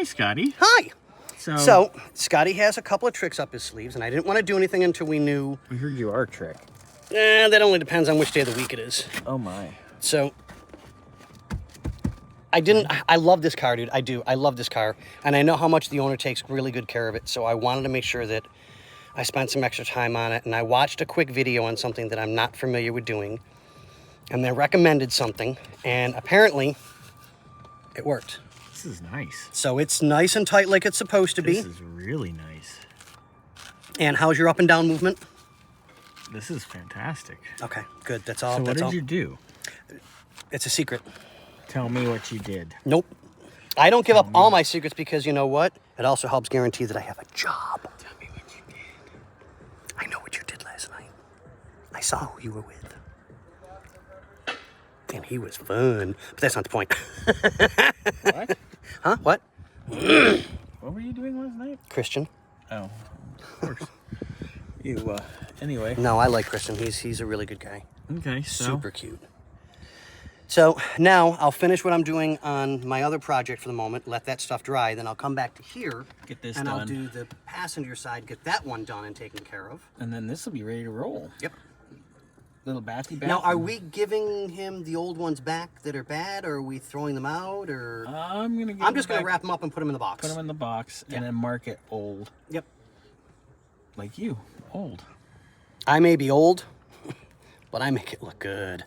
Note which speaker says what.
Speaker 1: Hi, Scotty.
Speaker 2: Hi.
Speaker 1: So,
Speaker 2: Scotty has a couple of tricks up his sleeves, and I didn't want to do anything until we knew.
Speaker 1: we heard you are a trick.
Speaker 2: That only depends on which day of the week it is.
Speaker 1: Oh my.
Speaker 2: So, I love this car, dude. I do. I love this car. And I know how much the owner takes really good care of it. So I wanted to make sure that I spent some extra time on it. And I watched a quick video on something that I'm not familiar with doing. And they recommended something. And apparently, it worked.
Speaker 1: This is nice.
Speaker 2: So it's nice and tight like it's supposed to be.
Speaker 1: This is really nice.
Speaker 2: And how's your up and down movement?
Speaker 1: This is fantastic.
Speaker 2: Okay, good. That's all.
Speaker 1: So what
Speaker 2: that's
Speaker 1: did
Speaker 2: all.
Speaker 1: you do?
Speaker 2: It's a secret.
Speaker 1: Tell me what you did.
Speaker 2: Nope. I don't give up all my secrets because you know what? It also helps guarantee that I have a job.
Speaker 1: Tell me what you did.
Speaker 2: I know what you did last night. I saw who you were with. And he was fun. But that's not the point.
Speaker 1: What?
Speaker 2: Huh? What?
Speaker 1: What were you doing last night?
Speaker 2: Christian.
Speaker 1: Oh, of course. You, anyway.
Speaker 2: No, I like Christian. He's a really good guy.
Speaker 1: Okay, so.
Speaker 2: Super cute. So now I'll finish what I'm doing on my other project for the moment, let that stuff dry, then I'll come back to here.
Speaker 1: Get this
Speaker 2: and
Speaker 1: done.
Speaker 2: I'll do the passenger side, get that one done and taken care of.
Speaker 1: And then this will be ready to roll.
Speaker 2: Yep.
Speaker 1: Little bathy bath.
Speaker 2: Now, are we giving him the old ones back that are bad, or are we throwing them out, or?
Speaker 1: I'm just
Speaker 2: gonna wrap them up and put them in the box.
Speaker 1: Put them in the box and then mark it old.
Speaker 2: Yep.
Speaker 1: Like you, old.
Speaker 2: I may be old, but I make it look good.